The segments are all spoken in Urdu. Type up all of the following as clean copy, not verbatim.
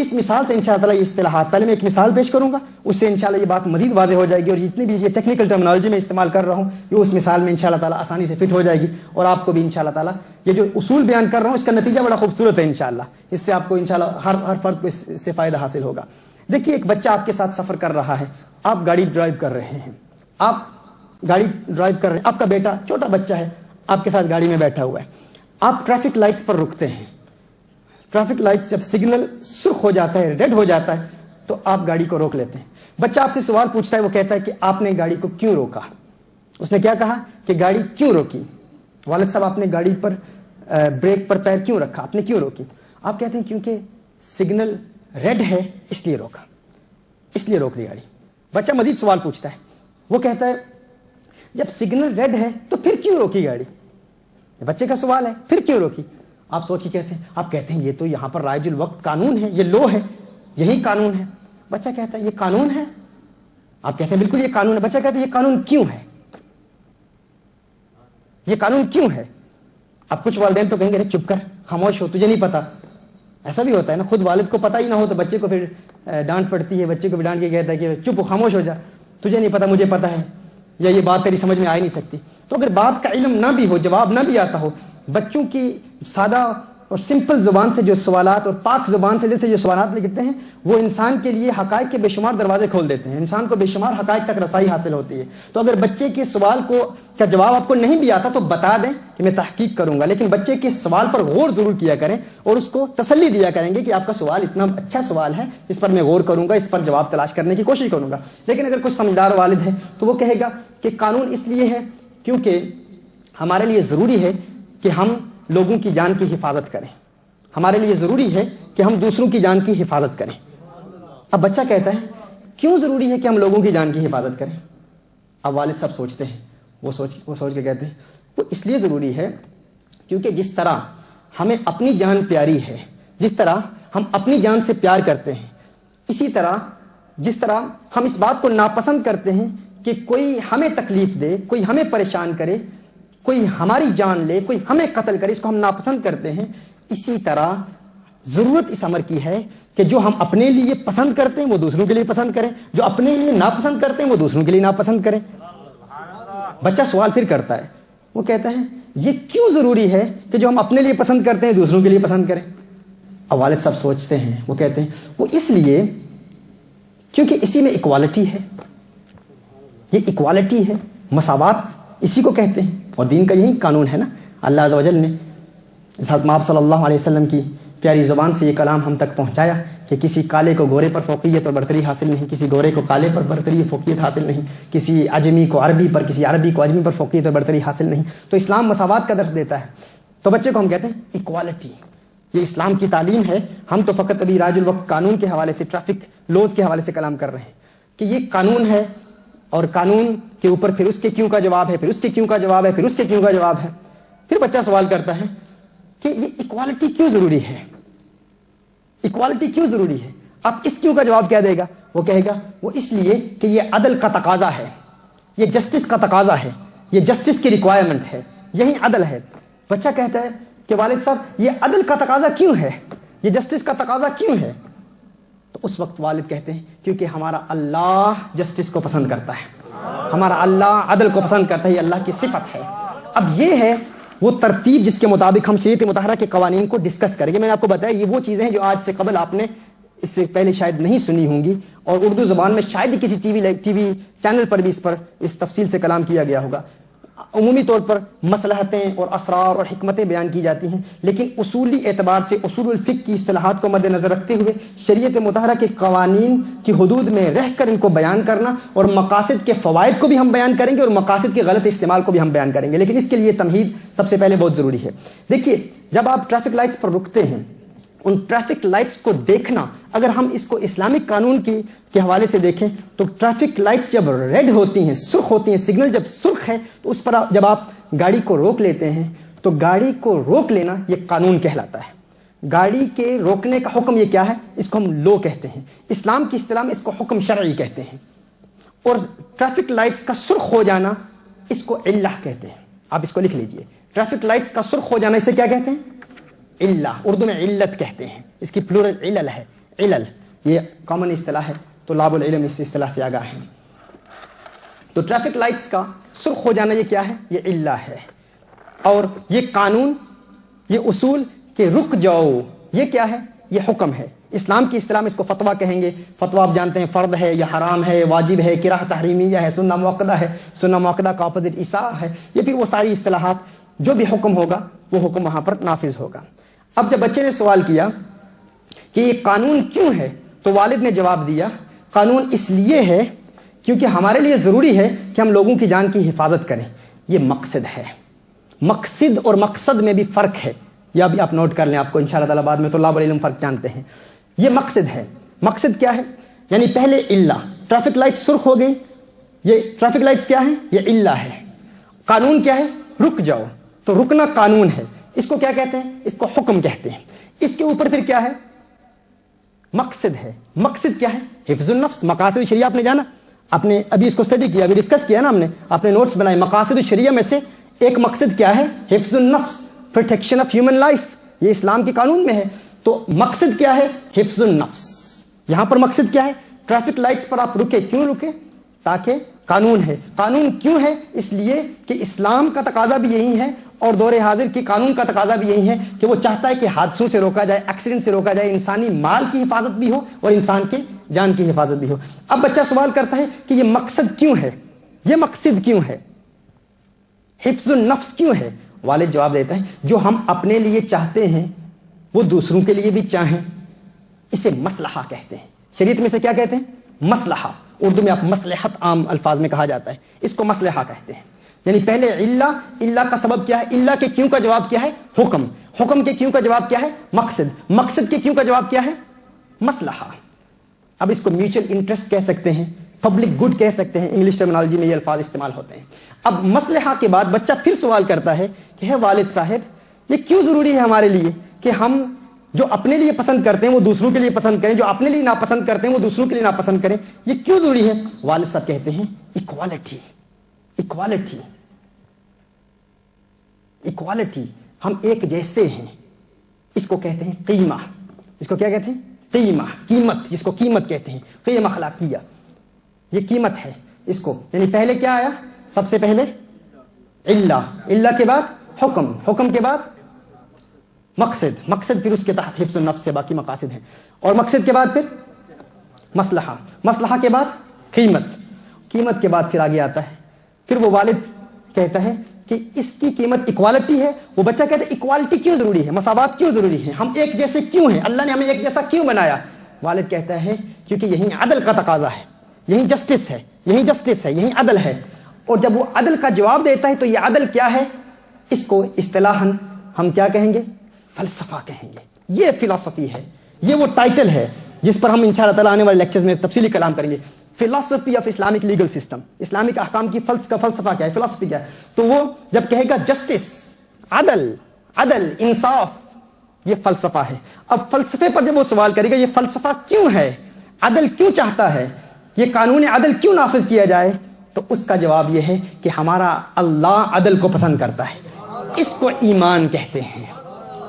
اس مثال سے انشاءاللہ تعالیٰ یہ اصطلاحات، پہلے میں ایک مثال پیش کروں گا، اس سے انشاءاللہ یہ بات مزید واضح ہو جائے گی، اور جتنی بھی یہ ٹیکنیکل ٹرمنالوجی میں استعمال کر رہا ہوں یہ اس مثال میں انشاءاللہ تعالیٰ آسانی سے فٹ ہو جائے گی، اور آپ کو بھی انشاءاللہ تعالیٰ یہ جو اصول بیان کر رہا ہوں اس کا نتیجہ بڑا خوبصورت ہے انشاءاللہ، اس سے آپ کو انشاءاللہ ہر فرد کو اس سے فائدہ حاصل ہوگا۔ دیکھیے ایک بچہ آپ کے ساتھ سفر کر رہا ہے، آپ گاڑی ڈرائیو کر رہے ہیں، آپ کا بیٹا چھوٹا بچہ ہے آپ کے ساتھ گاڑی میں بیٹھا ہوا ہے، آپ ٹریفک لائٹس پر رکتے ہیں، ٹریفک لائٹس جب سگنل سرخ ہو جاتا ہے، ریڈ ہو جاتا ہے تو آپ گاڑی کو روک لیتے ہیں۔ بچہ آپ سے سوال پوچھتا ہے، وہ کہتا ہے کہ آپ نے گاڑی کو کیوں روکا؟ اس نے کیا کہا کہ گاڑی کیوں روکی؟ والد صاحب آپ نے گاڑی پر بریک پر پیر کیوں رکھا، آپ نے کیوں روکی؟ آپ کہتے ہیں کیونکہ سگنل ریڈ ہے اس لیے روکا، اس لیے روک دی گاڑی۔ بچہ مزید سوال پوچھتا ہے، وہ کہتا ہے جب سگنل ریڈ ہے تو پھر کیوں روکی گاڑی؟ بچے کا سوال ہے، پھر کیوں روکی؟ آپ سوچ کے کہتے ہیں، آپ کہتے ہیں یہ تو یہاں پر رائج الوقت قانون ہے، یہ لو ہے، یہی قانون ہے۔ بچہ کہتا ہے یہ قانون ہے؟ آپ کہتے ہیں بالکل یہ قانون ہے۔ بچہ کہتا ہے یہ قانون کیوں ہے؟ یہ قانون کیوں ہے؟ اب کچھ والدین تو کہیں گے چپ کر، خاموش ہو، تجھے نہیں پتا۔ ایسا بھی ہوتا ہے نا، خود والد کو پتہ ہی نہ ہو تو بچے کو پھر ڈانٹ پڑتی ہے، بچے کو بھی ڈانٹ کے کہتا ہے کہ چپ ہو، خاموش ہو جا، تجھے نہیں پتا مجھے پتا ہے، یا یہ بات تیری سمجھ میں آ نہیں سکتی۔ تو اگر بات کا علم نہ بھی ہو، جواب نہ بھی آتا ہو، بچوں کی سادہ اور سمپل زبان سے جو سوالات اور پاک زبان سے جیسے جو سوالات لکھتے ہیں وہ انسان کے لیے حقائق کے بے شمار دروازے کھول دیتے ہیں، انسان کو بے شمار حقائق تک رسائی حاصل ہوتی ہے۔ تو اگر بچے کے سوال کا جواب آپ کو نہیں بھی آتا تو بتا دیں کہ میں تحقیق کروں گا، لیکن بچے کے سوال پر غور ضرور کیا کریں اور اس کو تسلی دیا کریں گے کہ آپ کا سوال اتنا اچھا سوال ہے، اس پر میں غور کروں گا، اس پر جواب تلاش کرنے کی کوشش کروں گا۔ لیکن اگر کچھ سمجھدار والد ہے تو وہ کہے گا کہ قانون اس لیے ہے کیونکہ ہمارے لیے ضروری ہے کہ ہم لوگوں کی جان کی حفاظت کریں، ہمارے لیے ضروری ہے کہ ہم دوسروں کی جان کی حفاظت کریں۔ اب بچہ کہتا ہے کیوں ضروری ہے کہ ہم لوگوں کی جان کی حفاظت کریں؟ اب والد صاحب سوچتے ہیں، وہ سوچ کے کہتے ہیں وہ اس لیے ضروری ہے کیونکہ جس طرح ہمیں اپنی جان پیاری ہے، جس طرح ہم اپنی جان سے پیار کرتے ہیں، اسی طرح جس طرح ہم اس بات کو ناپسند کرتے ہیں کہ کوئی ہمیں تکلیف دے، کوئی ہمیں پریشان کرے، کوئی ہماری جان لے، کوئی ہمیں قتل کرے، اس کو ہم ناپسند کرتے ہیں، اسی طرح ضرورت اس امر کی ہے کہ جو ہم اپنے لیے پسند کرتے ہیں وہ دوسروں کے لیے پسند کریں، جو اپنے لیے ناپسند کرتے ہیں وہ دوسروں کے لیے ناپسند کریں۔ بچہ سوال پھر کرتا ہے، وہ کہتا ہے یہ کیوں ضروری ہے کہ جو ہم اپنے لیے پسند کرتے ہیں دوسروں کے لیے پسند کریں؟ اب والد صاحب سوچتے ہیں، وہ کہتے ہیں وہ اس لیے کیونکہ اسی میں ایکوالٹی ہے، یہ ایکوالٹی ہے، مساوات اسی کو کہتے ہیں، اور دین کا یہی قانون ہے نا۔ اللہ عز و جل نے حضرت آپ صلی اللہ علیہ وسلم کی پیاری زبان سے یہ کلام ہم تک پہنچایا کہ کسی کالے کو گورے پر فوقیت اور برتری حاصل نہیں، کسی گورے کو کالے پر برتری فوقیت حاصل نہیں، کسی عجمی کو عربی پر، کسی عربی کو عجمی پر فوقیت اور برتری حاصل نہیں۔ تو اسلام مساوات کا درس دیتا ہے۔ تو بچے کو ہم کہتے ہیں ایکوالٹی، یہ اسلام کی تعلیم ہے۔ ہم تو فقط ابھی راج الوقت قانون کے حوالے سے، ٹریفک لوز کے حوالے سے کلام کر رہے ہیں کہ یہ قانون ہے، اور قانون کے اوپر پھر اس کے کیوں کا جواب ہے، پھر اس کے کیوں کا جواب ہے، پھر اس کے کیوں کا جواب ہے۔ پھر بچہ سوال کرتا ہے کہ یہ ایکوالٹی کیوں ضروری ہے، ایکوالٹی کیوں ضروری ہے؟ اب اس کیوں کا جواب کیا دے گا؟ وہ کہے گا وہ اس لیے کہ یہ عدل کا تقاضا ہے، یہ جسٹس کا تقاضا ہے، یہ جسٹس کی ریکوائرمنٹ ہے، یہی عدل ہے۔ بچہ کہتا ہے کہ والد صاحب یہ عدل کا تقاضا کیوں ہے، یہ جسٹس کا تقاضا کیوں ہے؟ تو اس وقت والد کہتے ہیں کیونکہ ہمارا اللہ جسٹس کو پسند کرتا ہے، ہمارا اللہ عدل کو پسند کرتا ہے، یہ اللہ کی صفت ہے۔ اب یہ ہے وہ ترتیب جس کے مطابق ہم شریعت مطہرہ کے قوانین کو ڈسکس کریں گے۔ میں نے آپ کو بتایا یہ وہ چیزیں ہیں جو آج سے قبل آپ نے اس سے پہلے شاید نہیں سنی ہوں گی، اور اردو زبان میں شاید ہی کسی ٹی وی چینل پر بھی اس تفصیل سے کلام کیا گیا ہوگا۔ عمومی طور پر مصلحتیں اور اسرار اور حکمتیں بیان کی جاتی ہیں، لیکن اصولی اعتبار سے اصول الفقہ کی اصطلاحات کو مد نظر رکھتے ہوئے شریعت مطہرہ کے قوانین کی حدود میں رہ کر ان کو بیان کرنا، اور مقاصد کے فوائد کو بھی ہم بیان کریں گے اور مقاصد کے غلط استعمال کو بھی ہم بیان کریں گے، لیکن اس کے لیے تمہید سب سے پہلے بہت ضروری ہے۔ دیکھیے جب آپ ٹریفک لائٹس پر رکتے ہیں، ان ٹریفک لائٹس کو دیکھنا، اگر ہم اس کو اسلامک قانون کے حوالے سے دیکھیں تو ٹریفک لائٹس جب ریڈ ہوتی ہیں، سرخ ہوتی ہیں، سگنل جب سرخ ہے تو اس پر جب آپ گاڑی کو روک لیتے ہیں تو گاڑی کو روک لینا یہ قانون کہلاتا ہے۔ گاڑی کے روکنے کا حکم یہ کیا ہے؟ اس کو ہم لو کہتے ہیں، اسلام کی اصطلاح میں اس کو حکم شرعی کہتے ہیں۔ اور ٹریفک لائٹس کا سرخ ہو جانا اس کو علہ کہتے ہیں۔ آپ اس کو لکھ لیجئے، ٹریفک لائٹس کا سرخ ہو جانا اسے کیا کہتے ہیں؟ علہ، اردو میں علت کہتے ہیں، اس کی پلورل علل ہے، علل یہ کامن اصطلاح ہے، تو طلاب العلم اس اصطلاح سے آگاہ ہیں. تو ٹریفک لائٹس کا سرخ ہو جانا یہ کیا ہے؟ یہ علہ ہے. اور یہ قانون، یہ اصول کہ رک جاؤ، یہ کیا ہے؟ یہ حکم ہے. اسلام کی اصطلاح میں اس کو فتویٰ کہیں گے. فتویٰ آپ جانتے ہیں فرض ہے یا حرام ہے، واجب ہے، کرہ تحریمیہ ہے، سنہ مؤکدہ ہے. سنہ مؤکدہ کا اپوزٹ اساءہ ہے. یہ پھر وہ ساری اصطلاحات، جو بھی حکم ہوگا وہ حکم وہاں پر نافذ ہوگا. اب جب بچے نے سوال کیا کہ یہ قانون کیوں ہے، تو والد نے جواب دیا قانون اس لیے ہے کیونکہ ہمارے لیے ضروری ہے کہ ہم لوگوں کی جان کی حفاظت کریں. یہ مقصد ہے. مقصد اور مقصد میں بھی فرق ہے، یا بھی آپ نوٹ کر لیں، آپ کو انشاءاللہ تعالی بعد میں طلاب العلم فرق جانتے ہیں. یہ مقصد ہے. مقصد کیا ہے؟ یعنی پہلے علہ، ٹریفک لائٹ سرخ ہو گئی، یہ ٹریفک لائٹس کیا ہے؟ یہ علہ ہے. قانون کیا ہے؟ رک جاؤ. تو رکنا قانون ہے. اس کو کیا کہتے ہیں؟ اس کو حکم کہتے ہیں. اس کے اوپر پھر کیا ہے؟ مقصد ہے. مقصد کیا ہے؟ حفظ النفس. مقاصد شریعہ آپ نے جانا، آپ نے ابھی اس کو اسٹڈی کیا، ابھی ڈسکس کیا نا ہم نے، آپ نے نوٹس بنائے. مقاصد شریعہ میں سے ایک مقصد کیا ہے؟ حفظ النفس، پروٹیکشن آف ہیومن لائف. یہ اسلام کے قانون میں ہے. تو مقصد کیا ہے؟ حفظ النفس. یہاں پر مقصد کیا ہے؟ ٹریفک لائٹس پر آپ رکے. کیوں رکے؟ تاکہ قانون ہے. قانون کیوں ہے؟ اس لیے کہ اسلام کا تقاضا بھی یہی ہے اور دور حاضر کی قانون کا تقاضا بھی یہی ہے کہ وہ چاہتا ہے کہ حادثوں سے روکا جائے، ایکسیڈنٹ سے روکا جائے، انسانی مال کی حفاظت بھی ہو اور انسان کے جان کی حفاظت بھی ہو. اب بچہ سوال کرتا ہے کہ یہ مقصد کیوں ہے؟ یہ مقصد کیوں ہے؟ حفظ النفس کیوں ہے؟ والد جواب دیتا ہے جو ہم اپنے لیے چاہتے ہیں وہ دوسروں کے لیے بھی چاہیں. اسے مصلحہ کہتے ہیں. شریعت میں سے کیا کہتے ہیں؟ مصلحہ. اردو میں آپ مصلحت عام الفاظ میں کہا جاتا ہے، اس کو مصلحہ کہتے ہیں. یعنی پہلے علہ، علہ کا سبب کیا ہے؟ علہ کے کیوں کا جواب کیا ہے؟ حکم. حکم کے کیوں کا جواب کیا ہے؟ مقصد. مقصد کے کیوں کا جواب کیا ہے؟ مصلحہ. اب اس کو میوچل انٹرسٹ کہہ سکتے ہیں، پبلک گڈ کہہ سکتے ہیں، انگلش ٹرمنالوجی میں یہ الفاظ استعمال ہوتے ہیں. اب مصلحہ کے بعد بچہ پھر سوال کرتا ہے کہ ہے والد صاحب یہ کیوں ضروری ہے ہمارے لیے کہ ہم جو اپنے لیے پسند کرتے ہیں وہ دوسروں کے لیے پسند کریں، جو اپنے لیے ناپسند کرتے ہیں وہ دوسروں کے لیے ناپسند کریں. یہ کیوں ضروری ہے؟ والد صاحب کہتے ہیں ایکوالٹی. Equality, equality. ہم ایک جیسے ہیں. اس کو کہتے ہیں قیمہ. اس کو کیا کہتے ہیں؟ قیمہ. قیمت، جس کو قیمت کہتے ہیں. قیم اخلاقیہ، یہ قیمت ہے اس کو. یعنی پہلے کیا آیا؟ سب سے پہلے علہ، علہ کے بعد حکم، حکم کے بعد مقصد، مقصد پھر اس کے تحت حفظ النفس سے باقی مقاصد ہیں، اور مقصد کے بعد پھر مصلحہ، مصلحہ کے بعد قیمت، قیمت کے بعد پھر آگے آتا ہے. پھر وہ والد کہتا ہے کہ اس کی قیمت ایکوالٹی ہے. وہ بچہ کہتا ہے ایکوالٹی کیوں ضروری ہے؟ مساوات کیوں ضروری ہے؟ ہم ایک جیسے کیوں ہیں؟ اللہ نے ہمیں ایک جیسا کیوں بنایا؟ والد کہتا ہے کیونکہ یہی عدل کا تقاضا ہے، یہی جسٹس ہے، یہی جسٹس ہے، یہی عدل ہے. اور جب وہ عدل کا جواب دیتا ہے تو یہ عدل کیا ہے؟ اس کو اصطلاحاً ہم کیا کہیں گے؟ فلسفہ کہیں گے. یہ فلسفی ہے، یہ وہ ٹائٹل ہے جس پر ہم انشاءاللہ تعالی آنے والے لیکچرز میں تفصیلی کلام کریں گے. فلسفی of Islamic legal system. Islamic احکام کی کا فلسفہ کیا ہے؟ فلسفی کیا ہے؟ تو وہ جب کہے گا جسٹس، عدل، عدل، انصاف، یہ فلسفہ ہے. اب فلسفے پر جب وہ سوال کرے گا یہ فلسفہ کیوں ہے، عدل کیوں چاہتا ہے، یہ قانون عدل کیوں نافذ کیا جائے، تو اس کا جواب یہ ہے کہ ہمارا اللہ عدل کو پسند کرتا ہے. اس کو ایمان کہتے ہیں،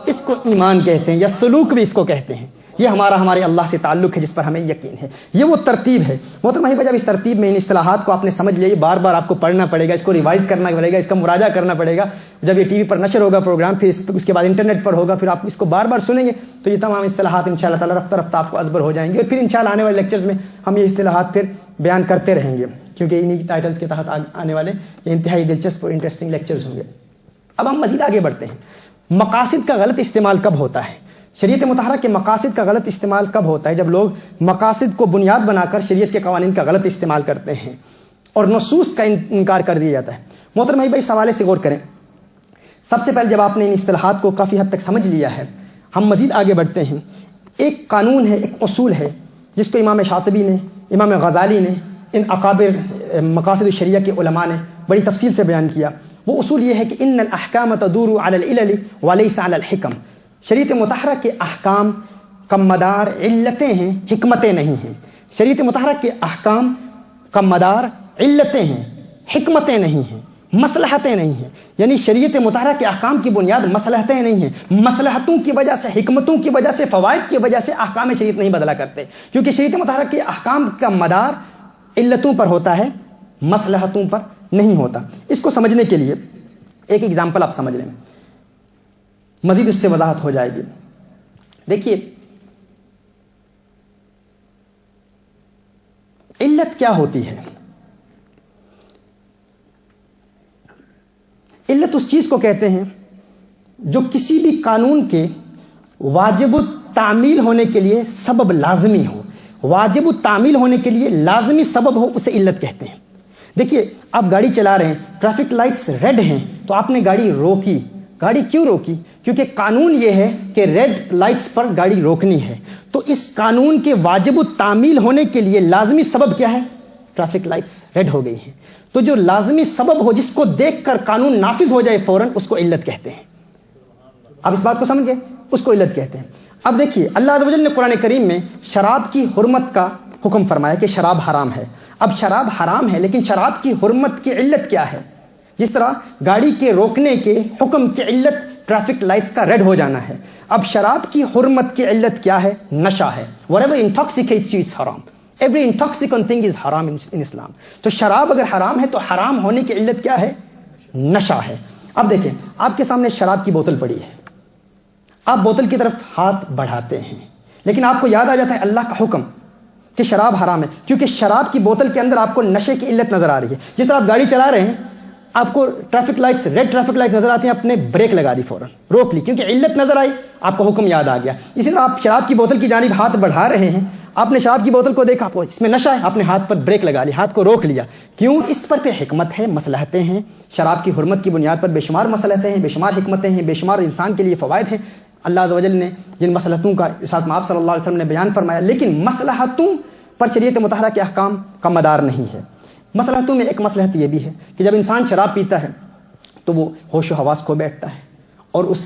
اس کو ایمان کہتے ہیں، یا سلوک بھی اس کو کہتے ہیں. یہ ہمارے اللہ سے تعلق ہے جس پر ہمیں یقین ہے. یہ وہ ترتیب ہے. محترم بھائی، جب اس ترتیب میں ان اصطلاحات کو آپ نے سمجھ لیا، بار بار آپ کو پڑھنا پڑے گا، اس کو ریوائز کرنا پڑے گا، اس کا مراجعہ کرنا پڑے گا. جب یہ ٹی وی پر نشر ہوگا پروگرام، پھر اس کے بعد انٹرنیٹ پر ہوگا، پھر آپ اس کو بار بار سنیں گے تو یہ تمام اصطلاحات انشاءاللہ تعالی رفتہ رفتہ آپ کو ازبر ہو جائیں گے. اور پھر انشاءاللہ آنے والے لیکچرز میں ہم یہ اصطلاحات پھر بیان کرتے رہیں گے، کیونکہ انہی ٹائٹلز کے تحت آنے والے یہ انتہائی دلچسپ اور انٹرسٹنگ لیکچرز ہوں گے. اب ہم مزید آگے بڑھتے ہیں. مقاصد کا غلط استعمال کب ہوتا ہے؟ شریعت مطہرہ کے مقاصد کا غلط استعمال کب ہوتا ہے؟ جب لوگ مقاصد کو بنیاد بنا کر شریعت کے قوانین کا غلط استعمال کرتے ہیں اور نصوص کا انکار کر دیا جاتا ہے. محترم بھائی، اس حوالے سے غور کریں. سب سے پہلے جب آپ نے ان اصطلاحات کو کافی حد تک سمجھ لیا ہے، ہم مزید آگے بڑھتے ہیں. ایک قانون ہے، ایک اصول ہے جس کو امام شاطبی نے، امام غزالی نے، ان اکابر مقاصد الشریعہ کے علماء نے بڑی تفصیل سے بیان کیا. وہ اصول یہ ہے کہ ان الاحکام تدور علی العلل وليس علی الحکم. شریعت مطہرہ کے احکام کا مدار علتیں ہیں، حکمتیں نہیں ہیں. شریعت مطہرہ کے احکام کا مدار علتیں ہیں، حکمتیں نہیں ہیں. مصلحتیں نہیں ہیں. یعنی شریعت مطہرہ کے احکام کی بنیاد مصلحتیں نہیں ہیں. مصلحتوں کی وجہ سے، حکمتوں کی وجہ سے، فوائد کی وجہ سے احکام شریعت نہیں بدلا کرتے، کیونکہ شریعت مطہرہ کے احکام کا مدار علتوں پر ہوتا ہے، مصلحتوں پر نہیں ہوتا. اس کو سمجھنے کے لیے ایک ایگزامپل آپ سمجھ لیں، مزید اس سے وضاحت ہو جائے گی. دیکھیے علت کیا ہوتی ہے؟ علت اس چیز کو کہتے ہیں جو کسی بھی قانون کے واجب التعمیل ہونے کے لیے سبب لازمی ہو. واجب التعمیل ہونے کے لیے لازمی سبب ہو، اسے علت کہتے ہیں. دیکھیے آپ گاڑی چلا رہے ہیں، ٹریفک لائٹس ریڈ ہیں تو آپ نے گاڑی روکی. گاڑی کیوں روکی؟ کیونکہ قانون یہ ہے کہ ریڈ لائٹس پر گاڑی روکنی ہے. تو اس قانون کے واجب التعمیل ہونے کے لیے لازمی سبب کیا ہے؟ ٹریفک لائٹس ریڈ ہو گئی ہیں. تو جو لازمی سبب ہو، جس کو دیکھ کر قانون نافذ ہو جائے فوراً، اس کو علت کہتے ہیں. آپ اس بات کو سمجھ گئے؟ اس کو علت کہتے ہیں. اب دیکھیے اللہ عز و جل نے قرآن کریم میں شراب کی حرمت کا حکم فرمایا کہ شراب حرام ہے. اب شراب حرام ہے، لیکن شراب کی حرمت کی علت کیا ہے؟ جس طرح گاڑی کے روکنے کے حکم کی علت ٹریفک لائٹس کا ریڈ ہو جانا ہے. اب شراب کی حرمت کی علت کیا ہے؟ نشہ ہے. whatever intoxicates you is haram. every intoxicant thing is haram in Islam. تو شراب اگر حرام ہے تو حرام ہونے کی علت کیا ہے؟ نشہ ہے. اب دیکھیں آپ کے سامنے شراب کی بوتل پڑی ہے، آپ بوتل کی طرف ہاتھ بڑھاتے ہیں، لیکن آپ کو یاد آ جاتا ہے اللہ کا حکم کہ شراب حرام ہے، کیونکہ شراب کی بوتل کے اندر آپ کو نشے کی علت نظر آ رہی ہے. جس طرح آپ گاڑی چلا رہے ہیں، آپ کو traffic lights red traffic light نظر آتی ہیں، آپ نے بریک لگا دی، فوراً روک لی، کیونکہ علت نظر آئی، آپ کو حکم یاد آ گیا. اسی طرح آپ شراب کی بوتل کی جانب ہاتھ بڑھا رہے ہیں، آپ نے شراب کی بوتل کو دیکھا، آپ کو اس میں نشہ ہے، آپ نے ہاتھ پر بریک لگا لی، ہاتھ کو روک لیا. کیوں؟ اس پر پھر حکمت ہے، مصلحتیں ہیں. شراب کی حرمت کی بنیاد پر بے شمار مصلحتیں ہیں، بے شمار حکمتیں ہیں، بے شمار انسان کے لیے فوائد ہیں. اللہ عز و جل نے جن مصلحتوں کا ساتھ آپ صلی اللہ علیہ وسلم نے بیان فرمایا، لیکن مصلحتوں پر شریعت مطہرہ کے احکام کا مدار نہیں ہے. مصلحتوں میں ایک مصلحت یہ بھی ہے کہ جب انسان شراب پیتا ہے تو وہ ہوش و حواس کھو بیٹھتا ہے، اور اس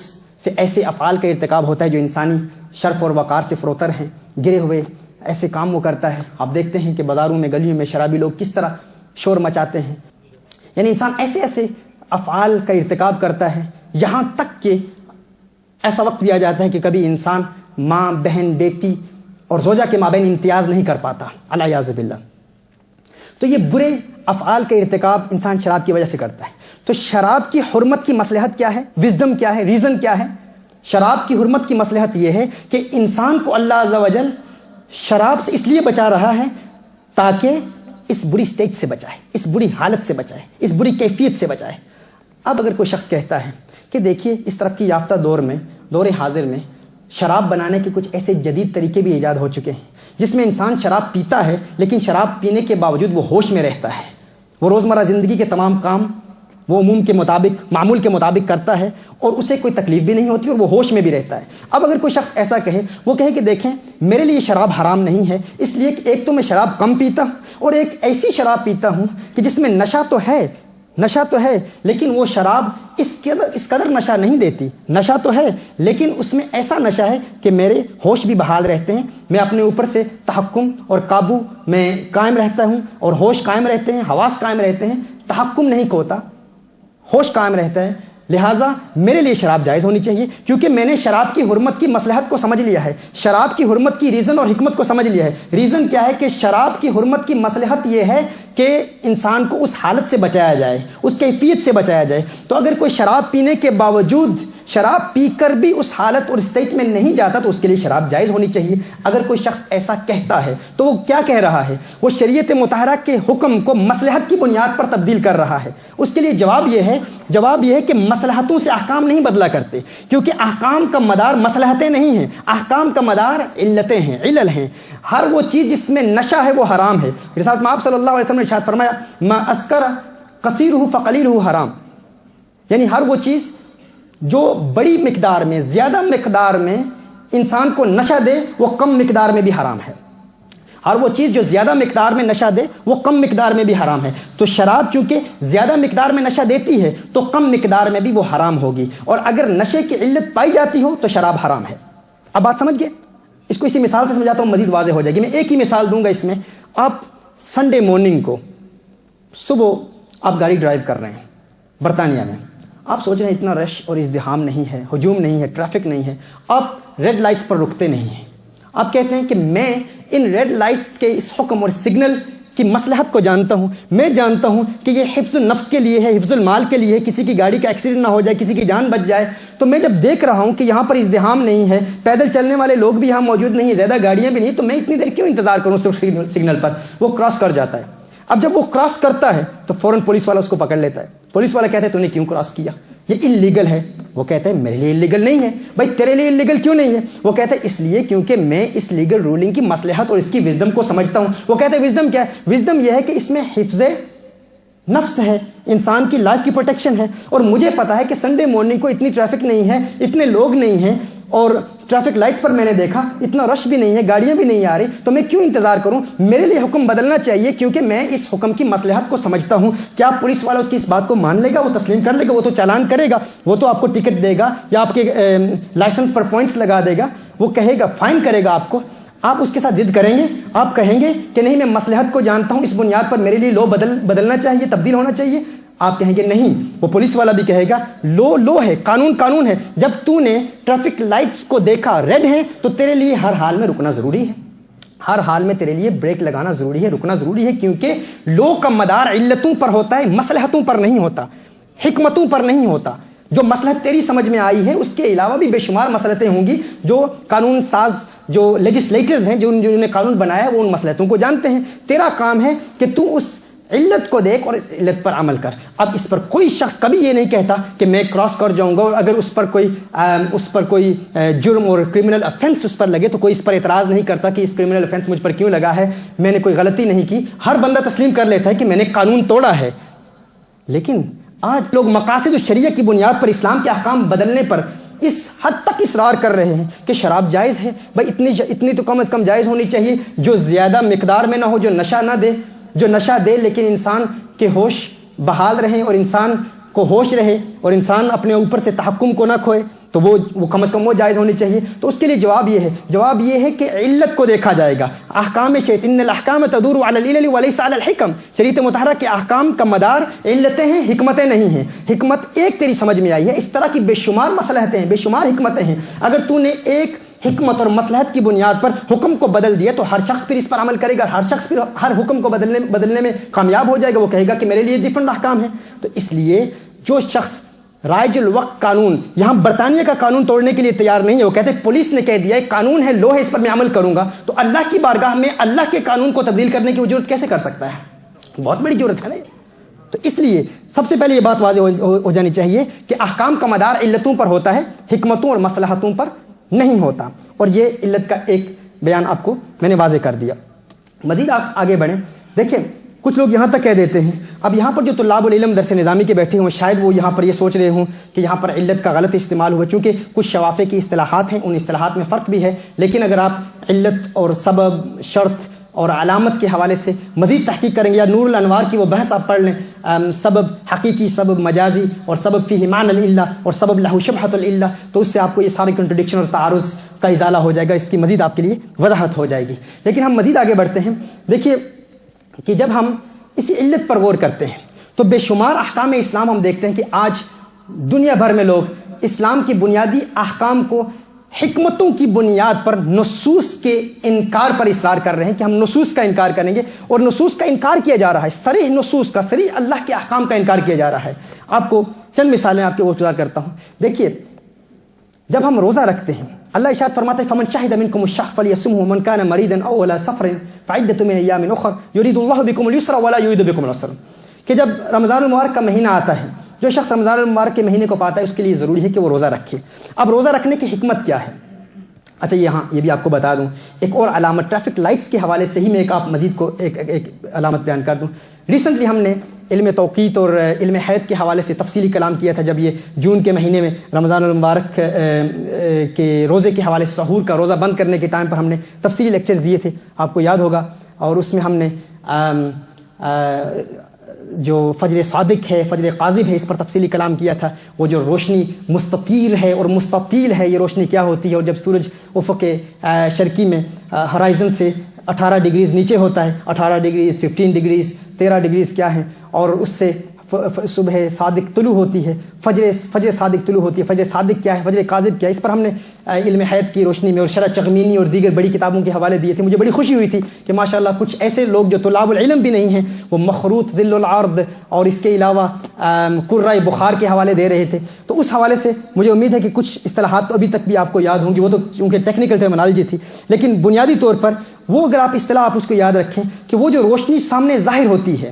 سے ایسے افعال کا ارتکاب ہوتا ہے جو انسانی شرف اور وقار سے فروتر ہیں، گرے ہوئے ایسے کام وہ کرتا ہے. آپ دیکھتے ہیں کہ بازاروں میں، گلیوں میں شرابی لوگ کس طرح شور مچاتے ہیں. یعنی انسان ایسے ایسے افعال کا ارتکاب کرتا ہے، یہاں تک کہ ایسا وقت بھی آ جاتا ہے کہ کبھی انسان ماں، بہن، بیٹی اور زوجہ کے مابین امتیاز نہیں کر پاتا، الیاذ باللہ. تو یہ برے افعال کا ارتکاب انسان شراب کی وجہ سے کرتا ہے. تو شراب کی حرمت کی مصلحت کیا ہے؟ وزڈم کیا ہے؟ ریزن کیا ہے؟ شراب کی حرمت کی مصلحت یہ ہے کہ انسان کو اللہ عز و جل شراب سے اس لیے بچا رہا ہے تاکہ اس بری سٹیج سے بچائے، اس بری حالت سے بچائے، اس بری کیفیت سے بچائے. اب اگر کوئی شخص کہتا ہے کہ دیکھیے اس ترقی یافتہ دور میں، دور حاضر میں، شراب بنانے کے کچھ ایسے جدید طریقے بھی ایجاد ہو چکے ہیں جس میں انسان شراب پیتا ہے، لیکن شراب پینے کے باوجود وہ ہوش میں رہتا ہے، وہ روزمرہ زندگی کے تمام کام وہ معمول کے مطابق کرتا ہے، اور اسے کوئی تکلیف بھی نہیں ہوتی اور وہ ہوش میں بھی رہتا ہے. اب اگر کوئی شخص ایسا کہے، وہ کہے کہ دیکھیں میرے لیے شراب حرام نہیں ہے، اس لیے کہ ایک تو میں شراب کم پیتا ہوں، اور ایک ایسی شراب پیتا ہوں کہ جس میں نشہ تو ہے لیکن وہ شراب اس قدر نشہ نہیں دیتی. نشہ تو ہے لیکن اس میں ایسا نشہ ہے کہ میرے ہوش بھی بحال رہتے ہیں، میں اپنے اوپر سے تحکم اور قابو میں قائم رہتا ہوں، اور ہوش قائم رہتے ہیں، حواس قائم رہتے ہیں، تحکم نہیں کھوتا، ہوش قائم رہتا ہے. لہٰذا میرے لیے شراب جائز ہونی چاہیے، کیونکہ میں نے شراب کی حرمت کی مصلحت کو سمجھ لیا ہے، شراب کی حرمت کی ریزن اور حکمت کو سمجھ لیا ہے. ریزن کیا ہے؟ کہ شراب کی حرمت کی مصلحت یہ ہے کہ انسان کو اس حالت سے بچایا جائے، اس کیفیت سے بچایا جائے. تو اگر کوئی شراب پینے کے باوجود شراب پی کر بھی اس حالت اور اسٹیٹ میں نہیں جاتا تو اس کے لیے شراب جائز ہونی چاہیے. اگر کوئی شخص ایسا کہتا ہے تو وہ کیا کہہ رہا ہے؟ وہ شریعت مطہرہ کے حکم کو مصلحت کی بنیاد پر تبدیل کر رہا ہے. اس کے لیے جواب یہ ہے کہ مصلحتوں سے احکام نہیں بدلا کرتے، کیونکہ احکام کا مدار مصلحتیں نہیں ہیں، احکام کا مدار علتیں ہیں، علل ہیں. ہر وہ چیز جس میں نشہ ہے وہ حرام ہے. رسالت میں آپ صلی اللہ علیہ وسلم نے ارشاد فرمایا ما اسکر کثیرہ فقلیلہ حرام. یعنی ہر وہ چیز جو بڑی مقدار میں، زیادہ مقدار میں انسان کو نشہ دے وہ کم مقدار میں بھی حرام ہے. ہر وہ چیز جو زیادہ مقدار میں نشہ دے وہ کم مقدار میں بھی حرام ہے. تو شراب چونکہ زیادہ مقدار میں نشہ دیتی ہے تو کم مقدار میں بھی وہ حرام ہوگی، اور اگر نشے کی علت پائی جاتی ہو تو شراب حرام ہے. اب بات سمجھ گئے؟ اس کو اسی مثال سے سمجھاتا ہوں، مزید واضح ہو جائے گی. میں ایک ہی مثال دوں گا اس میں. آپ سنڈے مارننگ کو صبح آپ گاڑی ڈرائیو کر رہے ہیں، برطانیہ میں آپ سوچ رہے ہیں اتنا رش اور ازدحام نہیں ہے، ہجوم نہیں ہے، ٹریفک نہیں ہے، آپ ریڈ لائٹس پر رکتے نہیں ہیں. آپ کہتے ہیں کہ میں ان ریڈ لائٹس کے اس حکم اور سگنل کی مصلحت کو جانتا ہوں، میں جانتا ہوں کہ یہ حفظ النفس کے لیے ہے، حفظ المال کے لیے ہے، کسی کی گاڑی کا ایکسیڈنٹ نہ ہو جائے، کسی کی جان بچ جائے. تو میں جب دیکھ رہا ہوں کہ یہاں پر ازدحام نہیں ہے، پیدل چلنے والے لوگ بھی یہاں موجود نہیں ہیں، زیادہ گاڑیاں بھی نہیں، تو میں اتنی دیر کیوں انتظار کروں صرف سگنل پر. وہ کراس کر جاتا ہے. اب جب وہ کراس کرتا ہے تو فوراً پولیس والا اس کو پکڑ لیتا ہے. پولیس والا کہتا ہے تو نے کیوں کراس کیا، یہ انلیگل ہے. وہ کہتا ہے میرے لیے انلیگل نہیں ہے. بھائی تیرے لیے انلیگل کیوں نہیں ہے؟ وہ کہتا ہے اس لیے کیونکہ میں اس لیگل رولنگ کی مصلحت اور اس کی وزڈم کو سمجھتا ہوں. وہ کہتا ہے وزڈم کیا ہے؟ وزڈم یہ ہے کہ اس میں حفظ نفس ہے، انسان کی لائف کی پروٹیکشن ہے، اور مجھے پتا ہے کہ سنڈے مارننگ کو اتنی ٹریفک نہیں ہے، اتنے لوگ نہیں ہیں، اور ٹریفک لائٹس پر میں نے دیکھا اتنا رش بھی نہیں ہے، گاڑیاں بھی نہیں آ رہی، تو میں کیوں انتظار کروں؟ میرے لیے حکم بدلنا چاہیے کیونکہ میں اس حکم کی مصلحت کو سمجھتا ہوں. کیا پولیس والا اس کی اس بات کو مان لے گا؟ وہ تسلیم کر لے گا؟ وہ تو چالان کرے گا، وہ تو آپ کو ٹکٹ دے گا یا آپ کے لائسنس پر پوائنٹس لگا دے گا، وہ کہے گا، فائن کرے گا آپ کو. آپ اس کے ساتھ ضد کریں گے؟ آپ کہیں گے کہ نہیں میں مصلحت کو جانتا ہوں، اس بنیاد پر میرے لیے لو بدلنا چاہیے، تبدیل ہونا چاہیے. آپ کہیں گے نہیں. وہ پولیس والا بھی کہے گا لو ہے، قانون ہے. جب تو نے ٹریفک لائٹس کو دیکھا ریڈ ہیں تو تیرے لیے ہر حال میں رکنا ضروری ہے، ہر حال میں تیرے لیے بریک لگانا ضروری ہے، رکنا ضروری ہے، کیونکہ لو کا مدار علتوں پر ہوتا ہے، مصلحتوں پر نہیں ہوتا، حکمتوں پر نہیں ہوتا. جو مصلحت تیری سمجھ میں آئی ہے اس کے علاوہ بھی بے شمار مصلحتیں ہوں گی. جو قانون ساز، جو لیجسلیٹرز ہیں، جنہوں نے قانون بنایا ہے، وہ ان مصلحتوں کو جانتے ہیں. تیرا کام ہے کہ تو اس علت کو دیکھ اور اس علت پر عمل کر. اب اس پر کوئی شخص کبھی یہ نہیں کہتا کہ میں کراس کر جاؤں گا، اور اگر اس پر کوئی جرم اور کرمنل افینس اس پر لگے تو کوئی اس پر اعتراض نہیں کرتا کہ اس کرمنل افینس مجھ پر کیوں لگا ہے، میں نے کوئی غلطی نہیں کی. ہر بندہ تسلیم کر لیتا ہے کہ میں نے قانون توڑا ہے. لیکن آج لوگ مقاصد الشریعہ کی بنیاد پر اسلام کے احکام بدلنے پر اس حد تک اصرار کر رہے ہیں کہ شراب جائز ہے. بھائی اتنی تو کم از کم جائز ہونی چاہیے، جو زیادہ مقدار میں نہ ہو، جو نشہ نہ دے، جو نشہ دے لیکن انسان کے ہوش بحال رہیں اور انسان کو ہوش رہے اور انسان اپنے اوپر سے تحکم کو نہ کھوئے، تو وہ کم از کم وہ جائز ہونی چاہیے. تو اس کے لیے جواب یہ ہے کہ علت کو دیکھا جائے گا. احکام شریعت، ان الاحکام تدور علی العلل وليس علی الحکم، شریعت مطہرہ کے احکام کا مدار علتیں ہیں، حکمتیں نہیں ہیں. حکمت ایک تیری سمجھ میں آئی ہے، اس طرح کی بے شمار مصلحتیں ہیں، بے شمار حکمتیں ہیں. اگر تو نے ایک حکمت اور مصلحت کی بنیاد پر حکم کو بدل دیا تو ہر شخص پھر اس پر عمل کرے گا، ہر شخص پھر ہر حکم کو بدلنے میں کامیاب ہو جائے گا. وہ کہے گا کہ میرے لیے ڈیفرنٹ احکام ہیں. تو اس لیے جو شخص رائج الوقت قانون، یہاں برطانیہ کا قانون توڑنے کے لیے تیار نہیں ہے، وہ کہتے ہیں پولیس نے کہہ دیا ہے قانون ہے، لو ہے، اس پر میں عمل کروں گا، تو اللہ کی بارگاہ میں اللہ کے قانون کو تبدیل کرنے کی ضرورت کیسے کر سکتا ہے؟ بہت بڑی ضرورت ہے نا. تو اس لیے سب سے پہلے یہ بات واضح ہو جانی چاہیے کہ احکام کا مدار علتوں پر ہوتا ہے، حکمتوں اور مصلحتوں پر نہیں ہوتا. اور یہ علت کا ایک بیان آپ کو میں نے واضح کر دیا. مزید آپ آگے بڑھیں. دیکھیں کچھ لوگ یہاں تک کہہ دیتے ہیں، اب یہاں پر جو طلاب العلم درس نظامی کے بیٹھے ہوں شاید وہ یہاں پر یہ سوچ رہے ہوں کہ یہاں پر علت کا غلط استعمال ہوا، چونکہ کچھ شوافے کی اصطلاحات ہیں، ان اصطلاحات میں فرق بھی ہے. لیکن اگر آپ علت اور سبب، شرط اور علامت کے حوالے سے مزید تحقیق کریں گے، یا نور الانوار کی وہ بحث آپ پڑھ لیں، سبب حقیقی، سبب مجازی، اور سبب فیہ معنی العلہ، اور سبب لہ شبہۃ العلہ، تو اس سے آپ کو یہ سارے کنٹرڈکشن اور تعارض کا ازالہ ہو جائے گا، اس کی مزید آپ کے لیے وضاحت ہو جائے گی. لیکن ہم مزید آگے بڑھتے ہیں. دیکھیے کہ جب ہم اسی علت پر غور کرتے ہیں تو بے شمار احکام اسلام ہم دیکھتے ہیں کہ آج دنیا بھر میں لوگ اسلام کی بنیادی احکام کو حکمتوں کی بنیاد پر نصوص کے انکار پر اصرار کر رہے ہیں کہ ہم نصوص کا انکار کریں گے، اور نصوص کا انکار کیا جا رہا ہے، صریح نصوص کا، صریح اللہ کے احکام کا انکار کیا جا رہا ہے. آپ کو چند مثالیں آپ کے گزار کرتا ہوں. دیکھیے جب ہم روزہ رکھتے ہیں اللہ ارشاد فرماتا ہے فمن شهد منكم الشهر فليصمه ومن كان مريضا او على سفر فعدة من ايام اخر يريد الله بكم اليسر ولا يريد بكم العسر. کہ جب رمضان المبارک کا مہینہ آتا ہے، جو شخص رمضان المبارک کے مہینے کو پاتا ہے اس کے لیے ضروری ہے کہ وہ روزہ رکھے. اب روزہ رکھنے کی حکمت کیا ہے؟ اچھا یہاں یہ بھی آپ کو بتا دوں ایک اور علامت، ٹریفک لائٹس کے حوالے سے ہی میں ایک آپ مزید کو ایک علامت بیان کر دوں. ریسنٹلی ہم نے علم توقیت اور علم حیض کے حوالے سے تفصیلی کلام کیا تھا، جب یہ جون کے مہینے میں رمضان المبارک کے روزے کے حوالے سے سحور کا روزہ بند کرنے کے ٹائم پر ہم نے تفصیلی لیکچرز دیے تھے، آپ کو یاد ہوگا. اور اس میں ہم نے جو فجر صادق ہے، فجر قاذب ہے، اس پر تفصیلی کلام کیا تھا. وہ جو روشنی مستطیر ہے اور مستطیل ہے، یہ روشنی کیا ہوتی ہے، اور جب سورج افق شرقی میں ہرائزن سے 18 ڈگریز نیچے ہوتا ہے، 18 ڈگریز، 15 ڈگریز، 13 ڈگریز کیا ہے، اور اس سے صبح صادق طلوع ہوتی ہے، فجر صادق طلوع ہوتی ہے. فجر صادق کیا ہے، فجر کاذب کیا ہے، اس پر ہم نے علم حیات کی روشنی میں اور شرح چغمینی اور دیگر بڑی کتابوں کے حوالے دیے تھے. مجھے بڑی خوشی ہوئی تھی کہ ماشاءاللہ کچھ ایسے لوگ جو طلاب العلم بھی نہیں ہیں وہ مخروط ذل العرض اور اس کے علاوہ قرۂ بخار کے حوالے دے رہے تھے. تو اس حوالے سے مجھے امید ہے کہ کچھ اصطلاحات تو ابھی تک بھی آپ کو یاد ہوں گی، وہ تو چونکہ ٹیکنیکل ٹرمینالوجی تھی، لیکن بنیادی طور پر وہ اگر آپ اصطلاح آپ اس کو یاد رکھیں کہ وہ جو روشنی سامنے ظاہر ہوتی ہے،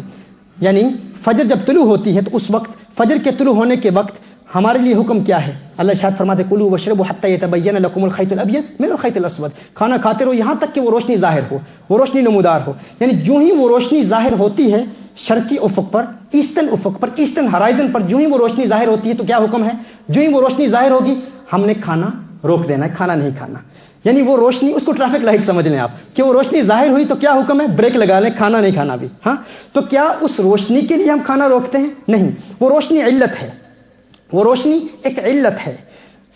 یعنی فجر جب طلوع ہوتی ہے تو اس وقت فجر کے طلوع ہونے کے وقت ہمارے لیے حکم کیا ہے؟ اللہ ارشاد فرماتے ہیں کلوا واشربوا حتی یتبین لکم الخیط الابیض من الخیط الاسود. کھانا کھاتے رہو یہاں تک کہ وہ روشنی ظاہر ہو، وہ روشنی نمودار ہو. یعنی جو ہی وہ روشنی ظاہر ہوتی ہے شرقی افق پر، ایسٹرن افق پر، ایسٹرن ہرائزن پر، جو ہی وہ روشنی ظاہر ہوتی ہے تو کیا حکم ہے؟ جو ہی وہ روشنی ظاہر ہوگی ہم نے کھانا روک دینا ہے، کھانا نہیں کھانا. یعنی وہ روشنی، اس کو ٹریفک لائٹ سمجھ لیں آپ کہ وہ روشنی ظاہر ہوئی تو کیا حکم ہے؟ بریک لگا لیں، کھانا نہیں کھانا بھی. ہاں تو کیا اس روشنی کے لیے ہم کھانا روکتے ہیں؟ نہیں. وہ روشنی علت ہے، وہ روشنی ایک علت ہے.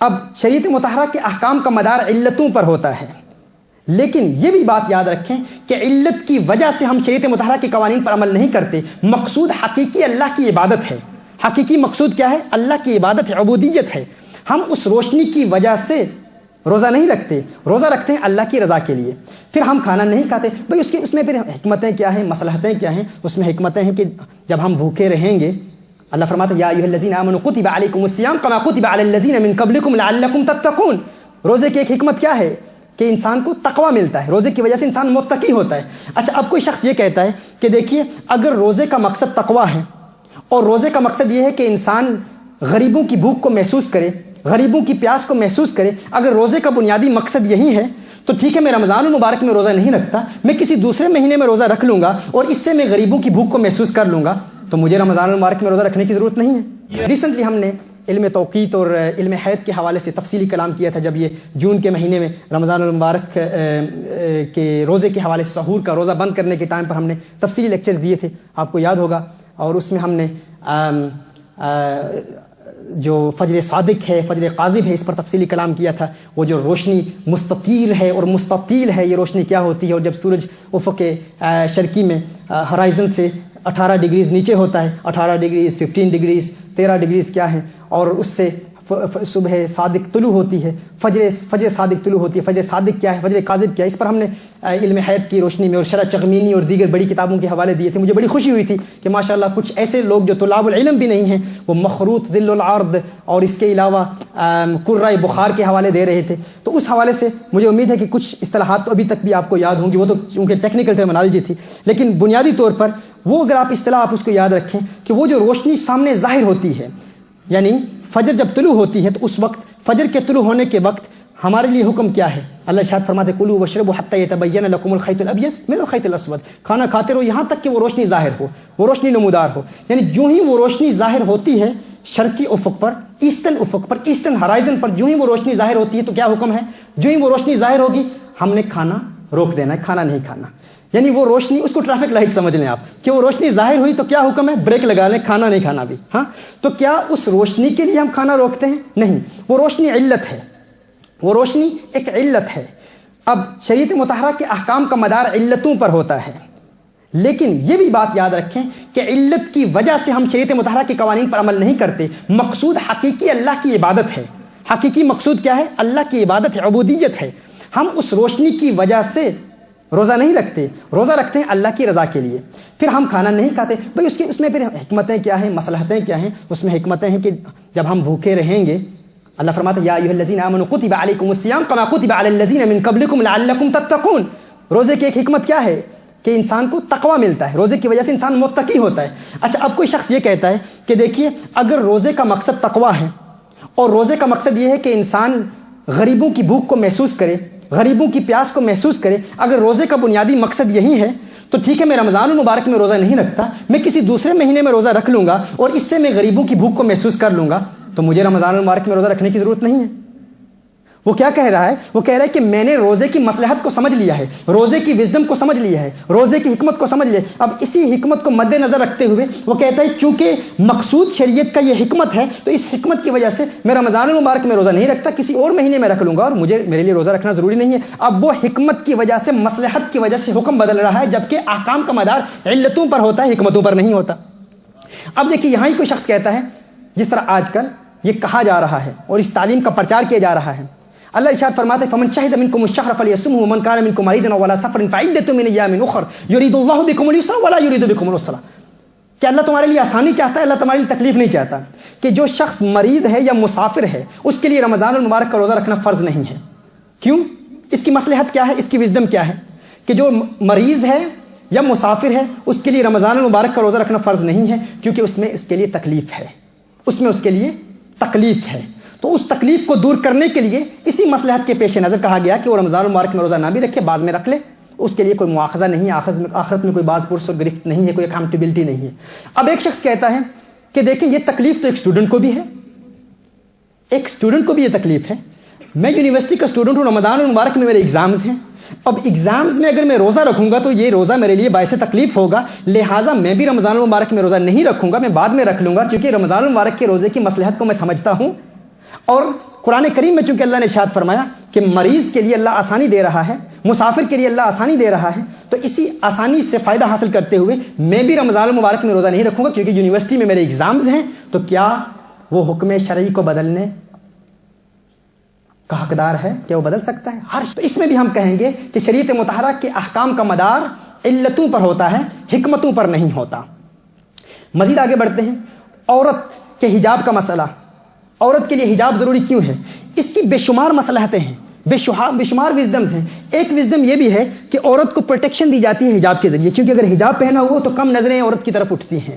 اب شریعت مطہرہ کے احکام کا مدار علتوں پر ہوتا ہے، لیکن یہ بھی بات یاد رکھیں کہ علت کی وجہ سے ہم شریعت مطہرہ کے قوانین پر عمل نہیں کرتے. مقصود حقیقی اللہ کی عبادت ہے. حقیقی مقصود کیا ہے؟ اللہ کی عبادت ہے، عبودیت ہے. ہم اس روشنی کی وجہ سے روزہ نہیں رکھتے، روزہ رکھتے ہیں اللہ کی رضا کے لیے. پھر ہم کھانا نہیں کھاتے. بھئی اس میں پھر حکمتیں کیا ہیں، مصلحتیں کیا ہیں؟ اس میں حکمتیں ہیں کہ جب ہم بھوکے رہیں گے، اللہ فرماتا ہے یا ایھا الذین آمنوا کتب علیکم الصیام کما کتب علی الذین من قبلکم لعلکم تتقون. روزے کی ایک حکمت کیا ہے کہ انسان کو تقوی ملتا ہے، روزے کی وجہ سے انسان متقی ہوتا ہے. اچھا اب کوئی شخص یہ کہتا ہے کہ دیکھیے اگر روزے کا مقصد تقوی ہے اور روزے کا مقصد یہ ہے کہ انسان غریبوں کی بھوک کو محسوس کرے، غریبوں کی پیاس کو محسوس کرے، اگر روزے کا بنیادی مقصد یہی ہے تو ٹھیک ہے، میں رمضان المبارک میں روزہ نہیں رکھتا، میں کسی دوسرے مہینے میں روزہ رکھ لوں گا اور اس سے میں غریبوں کی بھوک کو محسوس کر لوں گا، تو مجھے رمضان المبارک میں روزہ رکھنے کی ضرورت نہیں ہے. ریسنٹلی ہم نے علم توقیت اور علم حیات کے حوالے سے تفصیلی کلام کیا تھا جب یہ جون کے مہینے میں رمضان المبارک کے روزے کے حوالے سے سحور کا روزہ بند کرنے کے ٹائم پر ہم نے تفصیلی لیکچرز دیے تھے، آپ کو یاد ہوگا. اور اس میں ہم نے جو فجر صادق ہے، فجر کاذب ہے، اس پر تفصیلی کلام کیا تھا. وہ جو روشنی مستطیر ہے اور مستطیل ہے، یہ روشنی کیا ہوتی ہے؟ اور جب سورج افق شرقی میں ہرائزن سے 18 ڈگریز نیچے ہوتا ہے، 18 ڈگریز، 15 ڈگریز، 13 ڈگریز کیا ہے، اور اس سے صبح صادق طلوع ہوتی ہے، فجر صادق طلوع ہوتی ہے. فجر صادق کیا ہے، فجر کاذب کیا ہے، اس پر ہم نے علم حیات کی روشنی میں اور شرح چغمینی اور دیگر بڑی کتابوں کے حوالے دیے تھے. مجھے بڑی خوشی ہوئی تھی کہ ماشاءاللہ کچھ ایسے لوگ جو طلاب العلم بھی نہیں ہیں وہ مخروط ذل العرض اور اس کے علاوہ قرۂ بخار کے حوالے دے رہے تھے. تو اس حوالے سے مجھے امید ہے کہ کچھ اصطلاحات تو ابھی تک بھی آپ کو یاد ہوں گی، وہ تو چونکہ ٹیکنیکل ٹرمینالوجی تھی، لیکن بنیادی طور پر وہ اگر آپ اصطلاح آپ اس کو یاد رکھیں کہ وہ جو روشنی سامنے ظاہر ہوتی ہے، یعنی فجر جب طلوع ہوتی ہے تو اس وقت فجر کے طلوع ہونے کے وقت ہمارے لیے حکم کیا ہے؟ اللہ ارشاد فرماتے ہیں کلوا واشربوا حتی یتبین لکم الخیط الابیض من الخیط الاسود. کھانا کھاتے رہو یہاں تک کہ وہ روشنی ظاہر ہو، وہ روشنی نمودار ہو. یعنی جو ہی وہ روشنی ظاہر ہوتی ہے شرقی افق پر، ایسٹرن افق پر، ایسٹرن ہرائزن پر، جو ہی وہ روشنی ظاہر ہوتی ہے تو کیا حکم ہے؟ جو ہی وہ روشنی ظاہر ہوگی ہم نے کھانا روک دینا ہے، کھانا نہیں کھانا. یعنی وہ روشنی، اس کو ٹریفک لائٹ سمجھ لیں آپ کہ وہ روشنی ظاہر ہوئی تو کیا حکم ہے؟ بریک لگا لیں، کھانا نہیں کھانا بھی. ہاں تو کیا اس روشنی کے لیے ہم کھانا روکتے ہیں؟ نہیں. وہ روشنی علت ہے، وہ روشنی ایک علت ہے. اب شریعت مطہرہ کے احکام کا مدار علتوں پر ہوتا ہے، لیکن یہ بھی بات یاد رکھیں کہ علت کی وجہ سے ہم شریعت مطہرہ کے قوانین پر عمل نہیں کرتے. مقصود حقیقی اللہ کی عبادت ہے. حقیقی مقصود کیا ہے؟ اللہ کی عبادت ہے، عبودیت ہے. ہم اس روشنی کی وجہ سے روزہ نہیں رکھتے، روزہ رکھتے ہیں اللہ کی رضا کے لیے. پھر ہم کھانا نہیں کھاتے. بھئی اس میں پھر حکمتیں کیا ہیں، مصلحتیں کیا ہیں؟ اس میں حکمتیں ہیں کہ جب ہم بھوکے رہیں گے، اللہ فرماتا ہے یا ایھا الذین آمنوا کتب علیکم الصیام کما کتب علی الذین من قبلکم لعلکم تتقون. روزے کی ایک حکمت کیا ہے کہ انسان کو تقوی ملتا ہے، روزے کی وجہ سے انسان متقی ہوتا ہے. اچھا اب کوئی شخص یہ کہتا ہے کہ دیکھیے اگر روزے کا مقصد تقوی ہے اور روزے کا مقصد یہ ہے کہ انسان غریبوں کی بھوک کو محسوس کرے، غریبوں کی پیاس کو محسوس کرے، اگر روزے کا بنیادی مقصد یہی ہے تو ٹھیک ہے، میں رمضان المبارک میں روزہ نہیں رکھتا، میں کسی دوسرے مہینے میں روزہ رکھ لوں گا اور اس سے میں غریبوں کی بھوک کو محسوس کر لوں گا، تو مجھے رمضان المبارک میں روزہ رکھنے کی ضرورت نہیں ہے. وہ کیا کہہ رہا ہے؟ وہ کہہ رہا ہے کہ میں نے روزے کی مصلحت کو سمجھ لیا ہے، روزے کی وزڈم کو سمجھ لیا ہے، روزے کی حکمت کو سمجھ لیا. اب اسی حکمت کو مد نظر رکھتے ہوئے وہ کہتا ہے چونکہ مقصود شریعت کا یہ حکمت ہے تو اس حکمت کی وجہ سے میں رمضان المبارک میں روزہ نہیں رکھتا، کسی اور مہینے میں رکھ لوں گا اور میرے لیے روزہ رکھنا ضروری نہیں ہے. اب وہ حکمت کی وجہ سے، مصلحت کی وجہ سے حکم بدل رہا ہے، جبکہ احکام کا مدار علتوں پر ہوتا ہے، حکمتوں پر نہیں ہوتا. اب دیکھیے یہاں ہی کوئی شخص کہتا ہے، جس طرح آج کل یہ کہا جا رہا ہے اور اس تعلیم کا پرچار کیا جا رہا ہے، اللہ ارشاد فرماتے ہیں فمن شہد منکم الشہر فلیصمہ ومن کان منکم مریضا وعلی سفر فعدۃ من ایام اخر یرید اللہ بکم اليسر ولا یرید بکم العسر، کہ اللہ تمہارے لیے آسانی چاہتا ہے، اللہ تمہارے لیے تکلیف نہیں چاہتا، کہ جو شخص مریض ہے یا مسافر ہے اس کے لیے رمضان المبارک کا روزہ رکھنا فرض نہیں ہے۔ کیوں؟ اس کی مصلحت کیا ہے، اس کی وزڈم کیا ہے کہ جو مریض ہے یا مسافر ہے اس کے لیے رمضان المبارک کا روزہ رکھنا فرض نہیں ہے، کیونکہ اس میں اس کے لیے تکلیف ہے، اس میں اس کے لیے تکلیف ہے۔ تو اس تکلیف کو دور کرنے کے لیے اسی مصلحت کے پیش نظر کہا گیا کہ وہ رمضان المبارک میں روزہ نہ بھی رکھے، بعد میں رکھ لے، اس کے لیے کوئی مواخذہ نہیں ہے، آخرت میں کوئی باز پرس اور گرفت نہیں ہے، کوئی اکاؤنٹیبلٹی نہیں ہے۔ اب ایک شخص کہتا ہے کہ دیکھیں یہ تکلیف تو ایک اسٹوڈنٹ کو بھی ہے، ایک اسٹوڈنٹ کو بھی یہ تکلیف ہے، میں یونیورسٹی کا اسٹوڈنٹ ہوں، رمضان المبارک میں میرے ایگزامز ہیں، اب ایگزامز میں اگر میں روزہ رکھوں گا تو یہ روزہ میرے لیے باعث تکلیف ہوگا، لہٰذا میں بھی رمضان المبارک میں روزہ نہیں رکھوں گا، میں بعد میں رکھ لوں گا، کیونکہ رمضان المبارک کے روزے کی مصلحت کو میں سمجھتا ہوں۔ اور قرآن کریم میں چونکہ اللہ نے ارشاد فرمایا کہ مریض کے لیے اللہ آسانی دے رہا ہے، مسافر کے لیے اللہ آسانی دے رہا ہے، تو اسی آسانی سے فائدہ حاصل کرتے ہوئے میں بھی رمضان المبارک میں روزہ نہیں رکھوں گا، کیونکہ یونیورسٹی میں میرے ایگزامز ہیں، تو کیا وہ حکم شرعی کو بدلنے کا حقدار ہے؟ کیا وہ بدل سکتا ہے؟ تو اس میں بھی ہم کہیں گے کہ شریعت مطہرہ کے احکام کا مدار علتوں پر ہوتا ہے، حکمتوں پر نہیں ہوتا۔ مزید آگے بڑھتے ہیں، عورت کے حجاب کا مسئلہ، عورت کے لیے حجاب ضروری کیوں ہے؟ اس کی بے شمار مصلحتیں ہیں، بے شمار وزڈمز ہیں۔ ایک وزڈم یہ بھی ہے کہ عورت کو پروٹیکشن دی جاتی ہے حجاب کے ذریعے، کیونکہ اگر حجاب پہنا ہو تو کم نظریں عورت کی طرف اٹھتی ہیں،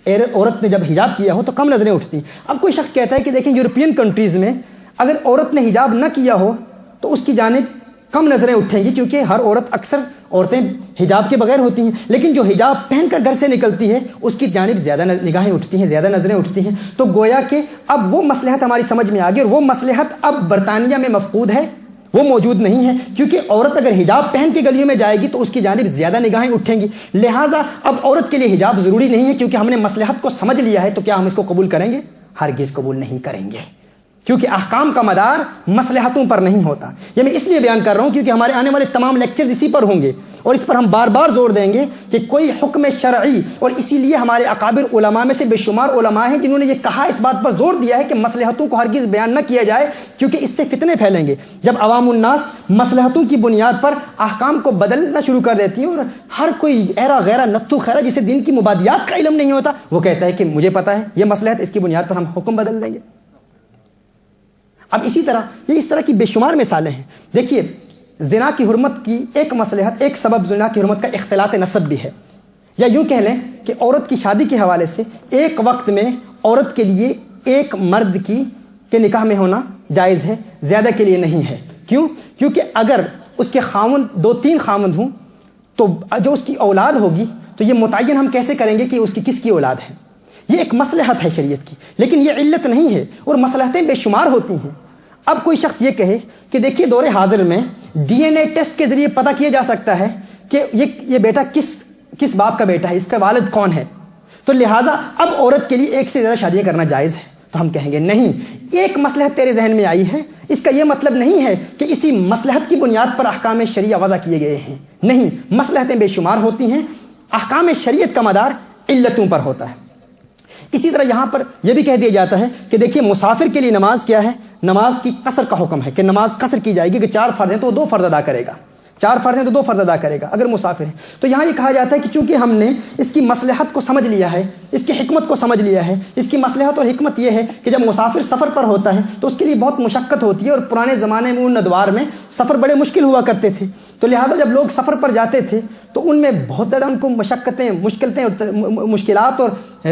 عورت نے جب حجاب کیا ہو تو کم نظریں اٹھتی ہیں۔ اب کوئی شخص کہتا ہے کہ دیکھیں یورپین کنٹریز میں اگر عورت نے حجاب نہ کیا ہو تو اس کی جانب کم نظریں اٹھیں گی، کیونکہ ہر عورت، اکثر عورتیں حجاب کے بغیر ہوتی ہیں، لیکن جو حجاب پہن کر گھر سے نکلتی ہے اس کی جانب زیادہ نگاہیں اٹھتی ہیں، زیادہ نظریں اٹھتی ہیں۔ تو گویا کہ اب وہ مصلحت ہماری سمجھ میں آ گئی، اور وہ مصلحت اب برطانیہ میں مفقود ہے، وہ موجود نہیں ہے، کیونکہ عورت اگر حجاب پہن کے گلیوں میں جائے گی تو اس کی جانب زیادہ نگاہیں اٹھیں گی، لہٰذا اب عورت کے لیے حجاب ضروری نہیں ہے، کیونکہ ہم نے مصلحت کو سمجھ لیا ہے۔ تو کیا ہم اس کو قبول کریں گے؟ ہرگز قبول نہیں کریں گے، کیونکہ احکام کا مدار مصلحتوں پر نہیں ہوتا۔ یہ میں اس لیے بیان کر رہا ہوں کیونکہ ہمارے آنے والے تمام لیکچرز اسی پر ہوں گے، اور اس پر ہم بار بار زور دیں گے کہ کوئی حکم شرعی، اور اسی لیے ہمارے اکابر علماء میں سے بے شمار علماء ہیں جنہوں نے یہ کہا، اس بات پر زور دیا ہے کہ مصلحتوں کو ہرگز بیان نہ کیا جائے، کیونکہ اس سے فتنے پھیلیں گے۔ جب عوام الناس مصلحتوں کی بنیاد پر احکام کو بدلنا شروع کر دیتی ہیں، اور ہر کوئی ایرا غیرہ نتھو خیرہ جسے دین کی مبادیات کا علم نہیں ہوتا، وہ کہتا ہے کہ مجھے پتا ہے یہ مصلحت، اس کی بنیاد پر ہم حکم بدل دیں گے۔ اب اسی طرح یہ اس طرح کی بے شمار مثالیں ہیں۔ دیکھیے زنا کی حرمت کی ایک مصلحت، ایک سبب زنا کی حرمت کا اختلاط نسب بھی ہے، یا یوں کہہ لیں کہ عورت کی شادی کے حوالے سے ایک وقت میں عورت کے لیے ایک مرد کے نکاح میں ہونا جائز ہے، زیادہ کے لیے نہیں ہے۔ کیوں؟ کیونکہ اگر اس کے خاوند 2-3 خاوند ہوں تو جو اس کی اولاد ہوگی تو یہ متعین ہم کیسے کریں گے کہ اس کی کس کی اولاد ہے؟ یہ ایک مصلحت ہے شریعت کی، لیکن یہ علت نہیں ہے، اور مصلحتیں بے شمار ہوتی ہیں۔ اب کوئی شخص یہ کہے کہ دیکھیے دور حاضر میں ڈی این اے ٹیسٹ کے ذریعے پتہ کیا جا سکتا ہے کہ یہ بیٹا کس باپ کا بیٹا ہے، اس کا والد کون ہے، تو لہٰذا اب عورت کے لیے ایک سے زیادہ شادیاں کرنا جائز ہے۔ تو ہم کہیں گے نہیں، ایک مصلحت تیرے ذہن میں آئی ہے، اس کا یہ مطلب نہیں ہے کہ اسی مصلحت کی بنیاد پر احکام شریعہ وضع کیے گئے ہیں، نہیں، مصلحتیں بے شمار ہوتی ہیں، احکام شریعت کا مدار علتوں پر ہوتا ہے۔ اسی طرح یہاں پر یہ بھی کہہ دیا جاتا ہے کہ دیکھیے مسافر کے لیے نماز کیا ہے؟ نماز کی قصر کا حکم ہے، کہ نماز قصر کی جائے گی، کہ 4 فرض ہیں تو وہ 2 فرض ادا کرے گا، 4 فرض ہیں تو 2 فرض ادا کرے گا اگر مسافر ہے۔ تو یہاں یہ کہا جاتا ہے کہ چونکہ ہم نے اس کی مصلحت کو سمجھ لیا ہے، اس کی حکمت کو سمجھ لیا ہے، اس کی مصلحت اور حکمت یہ ہے کہ جب مسافر سفر پر ہوتا ہے تو اس کے لیے بہت مشقت ہوتی ہے، اور پرانے زمانے میں ان ادوار میں سفر بڑے مشکل ہوا کرتے تھے، تو لہٰذا جب لوگ سفر پر جاتے تھے تو ان میں بہت زیادہ ان کو مشکلات اور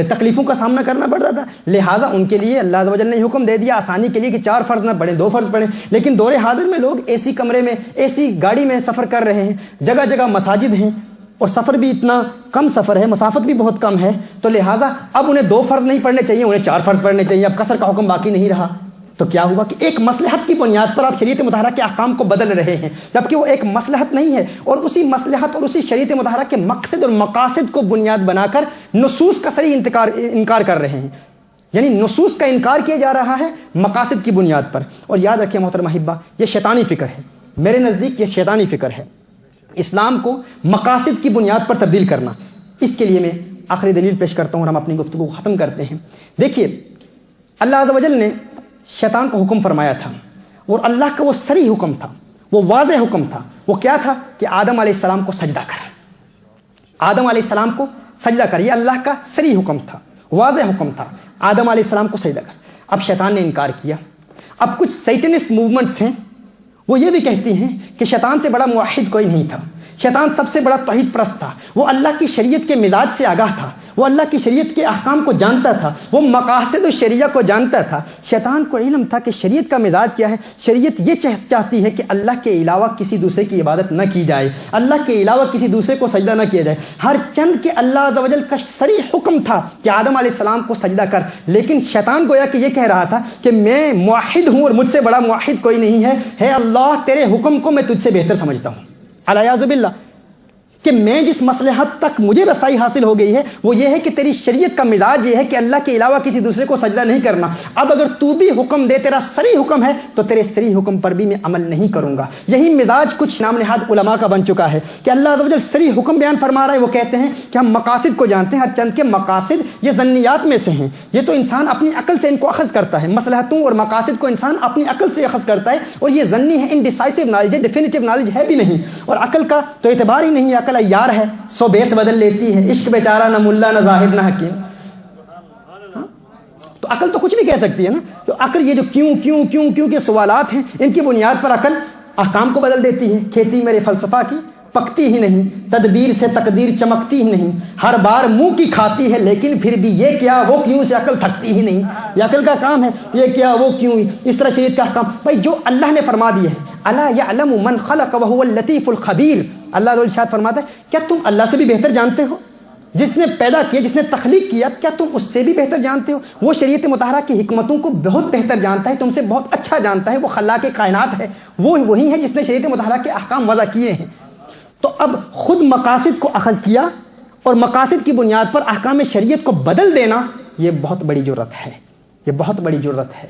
تکلیفوں کا سامنا کرنا پڑتا تھا، لہٰذا ان کے لیے اللہ عز و جل نے حکم دے دیا آسانی کے لیے کہ 4 فرض نہ پڑھیں، 2 فرض پڑھیں۔ لیکن دور حاضر میں لوگ اے سی کمرے میں، اے سی گاڑی میں سفر کر رہے ہیں، جگہ جگہ مساجد ہیں، اور سفر بھی اتنا کم سفر ہے، مسافت بھی بہت کم ہے، تو لہٰذا اب انہیں 2 فرض نہیں پڑھنے چاہیے، انہیں 4 فرض پڑھنے چاہیے، اب قصر کا حکم باقی نہیں رہا۔ تو کیا ہوا کہ ایک مصلحت کی بنیاد پر آپ شریعت مطہرہ کے احکام کو بدل رہے ہیں، جبکہ وہ ایک مصلحت نہیں ہے، اور اسی مصلحت اور اسی شریعت مطہرہ کے مقصد اور مقاصد کو بنیاد بنا کر نصوص کا صریح انکار کر رہے ہیں، یعنی نصوص کا انکار کیا جا رہا ہے مقاصد کی بنیاد پر۔ اور یاد رکھیں محترم احبہ، یہ شیطانی فکر ہے، میرے نزدیک یہ شیطانی فکر ہے، اسلام کو مقاصد کی بنیاد پر تبدیل کرنا۔ اس کے لیے میں آخری دلیل پیش کرتا ہوں اور ہم اپنی گفتگو کو ختم کرتے ہیں. دیکھیے اللہ عز و جل نے شیطان کو حکم فرمایا تھا اور اللہ کا وہ صریح حکم تھا, وہ واضح حکم تھا. وہ کیا تھا کہ آدم علیہ السلام کو سجدہ کر, آدم علیہ السلام کو سجدہ کر. یہ اللہ کا صریح حکم تھا, واضح حکم تھا, آدم علیہ السلام کو سجدہ کر. اب شیطان نے انکار کیا. اب کچھ سیٹنسٹ موومنٹس ہیں, وہ یہ بھی کہتی ہیں کہ شیطان سے بڑا موحد کوئی نہیں تھا, شیطان سب سے بڑا توحید پرست تھا, وہ اللہ کی شریعت کے مزاج سے آگاہ تھا, وہ اللہ کی شریعت کے احکام کو جانتا تھا, وہ مقاصد و شریعہ کو جانتا تھا. شیطان کو علم تھا کہ شریعت کا مزاج کیا ہے. شریعت یہ چاہتی ہے کہ اللہ کے علاوہ کسی دوسرے کی عبادت نہ کی جائے, اللہ کے علاوہ کسی دوسرے کو سجدہ نہ کیا جائے. ہر چند کے اللہ عز و جل کا صریح حکم تھا کہ آدم علیہ السلام کو سجدہ کر, لیکن شیطان گویا کہ یہ کہہ رہا تھا کہ میں موحد ہوں اور مجھ سے بڑا موحد کوئی نہیں ہے. ہے اللہ تیرے حکم کو میں تجھ سے بہتر سمجھتا ہوں. الیاذ باللہ, کہ میں جس مصلحت تک مجھے رسائی حاصل ہو گئی ہے وہ یہ ہے کہ تیری شریعت کا مزاج یہ ہے کہ اللہ کے علاوہ کسی دوسرے کو سجدہ نہیں کرنا. اب اگر تو بھی حکم دے, تیرا صریح حکم ہے, تو تیرے صریح حکم پر بھی میں عمل نہیں کروں گا. یہی مزاج کچھ نام نہاد علماء کا بن چکا ہے کہ اللہ عز و جل صریح حکم بیان فرما رہا ہے. وہ کہتے ہیں کہ ہم مقاصد کو جانتے ہیں, ہر چند کے مقاصد یہ ظنیات میں سے ہیں, یہ تو انسان اپنی عقل سے ان کو اخذ کرتا ہے. مصلحتوں اور مقاصد کو انسان اپنی عقل سے اخذ کرتا ہے, اور یہ ظنی ہے, انڈیسائسو نالج ہے, ڈیفینیٹو نالج ہے بھی نہیں, اور عقل کا تو اعتبار ہی نہیں ہے. عقل عیار ہے, سو بیس بدل لیتی ہے. عشق بیچارہ نہ ملا نہ زاہد نہ حکیم. تو عقل تو کچھ بھی کہہ سکتی ہے نا. تو عقل یہ جو کیوں کیوں کیوں کیوں کے سوالات ہیں, ان کی بنیاد پر عقل احکام کو بدل دیتی ہے. کھیتی میرے فلسفہ کی پکتی ہی نہیں, تدبیر سے تقدیر چمکتی ہی نہیں, ہر بار منہ کی کھاتی ہے لیکن پھر بھی یہ کیا وہ کیوں سے عقل تھکتی ہی نہیں. یہ عقل کا کام ہے, یہ کیا وہ کیوں. اس طرح شریعت کا احکام بھائی جو اللہ نے فرما دیا ہے, الا یعلم من خلق وهو اللطیف الخبیر. اللہ تعالی ارشاد فرماتا ہے کیا تم اللہ سے بھی بہتر جانتے ہو؟ جس نے پیدا کیا, جس نے تخلیق کیا, کیا تم اس سے بھی بہتر جانتے ہو؟ وہ شریعت مطہرہ کی حکمتوں کو بہت بہتر جانتا ہے, تم سے بہت اچھا جانتا ہے. وہ خلاق کائنات ہے, وہ وہی ہے جس نے شریعت مطہرہ کے احکام وضع کیے ہیں. تو اب خود مقاصد کو اخذ کیا اور مقاصد کی بنیاد پر احکام شریعت کو بدل دینا, یہ بہت بڑی جرت ہے, یہ بہت بڑی جرت ہے.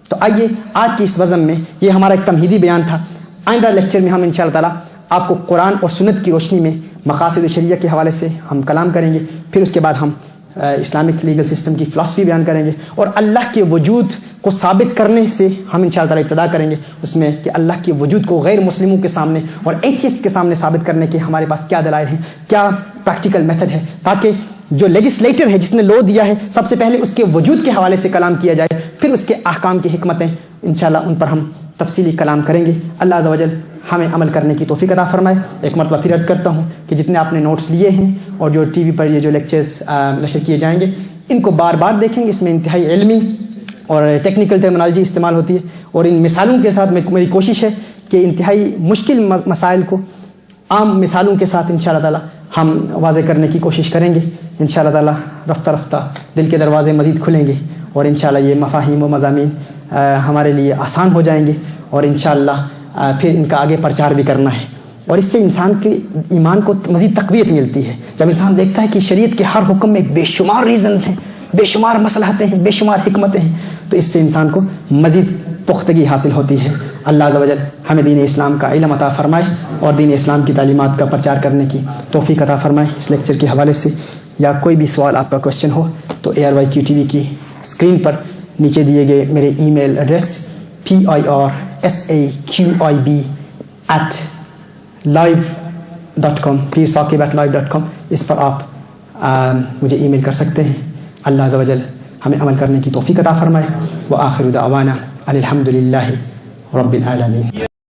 تو آئیے آج کی اس وزن میں یہ ہمارا ایک تمہیدی بیان تھا. آئندہ لیکچر میں ہم انشاءاللہ تعالیٰ آپ کو قرآن اور سنت کی روشنی میں مقاصد شریعہ کے حوالے سے ہم کلام کریں گے. پھر اس کے بعد ہم اسلامک لیگل سسٹم کی فلاسفی بیان کریں گے, اور اللہ کے وجود کو ثابت کرنے سے ہم انشاءاللہ تعالیٰ ابتدا کریں گے اس میں کہ اللہ کے وجود کو غیر مسلموں کے سامنے اور ایتھیسٹ کے سامنے ثابت کرنے کے ہمارے پاس کیا دلائل ہیں, کیا پریکٹیکل میتھڈ ہے, تاکہ جو لیجسلیٹر ہے جس نے لو دیا ہے سب سے پہلے اس کے وجود کے حوالے سے کلام کیا جائے, پھر اس کے احکام کی حکمتیں انشاءاللہ ان پر ہم تفصیلی کلام کریں گے. اللہ عز و جل ہمیں عمل کرنے کی توفیق عطا فرمائے. ایک مرتبہ پھر عرض کرتا ہوں کہ جتنے آپ نے نوٹس لیے ہیں اور جو ٹی وی پر یہ جو لیکچرز نشر کیے جائیں گے, ان کو بار بار دیکھیں گے. اس میں انتہائی علمی اور ٹیکنیکل ٹرمنالوجی استعمال ہوتی ہے, اور ان مثالوں کے ساتھ میری کوشش ہے کہ انتہائی مشکل مسائل کو عام مثالوں کے ساتھ انشاءاللہ تعالی ہم واضح کرنے کی کوشش کریں گے. انشاءاللہ تعالی رفتہ رفتہ دل کے دروازے مزید کھلیں گے, اور انشاءاللہ یہ مفاہیم و مضامین ہمارے لیے آسان ہو جائیں گے, اور انشاءاللہ پھر ان کا آگے پرچار بھی کرنا ہے. اور اس سے انسان کے ایمان کو مزید تقویت ملتی ہے. جب انسان دیکھتا ہے کہ شریعت کے ہر حکم میں بے شمار ریزنز ہیں, بے شمار مصلحتیں ہیں, بے شمار حکمتیں ہیں, تو اس سے انسان کو مزید پختگی حاصل ہوتی ہے. اللہ عز و جل ہمیں دین اسلام کا علم عطا فرمائے اور دین اسلام کی تعلیمات کا پرچار کرنے کی توفیق عطا فرمائے. اس لیکچر کے حوالے سے یا کوئی بھی سوال آپ کا کوشچن ہو تو ARYQ TV کی اسکرین پر نیچے دیے گئے میرے ای میل ایڈریس PIRSAQIB@live.com PIRSAQIB@live.com اس پر آپ مجھے ای میل کر سکتے ہیں. اللہ عز و جل ہمیں عمل کرنے کی توفیق عطا فرمائے. وآخر دعوانا الحمد للہ رب العالمین.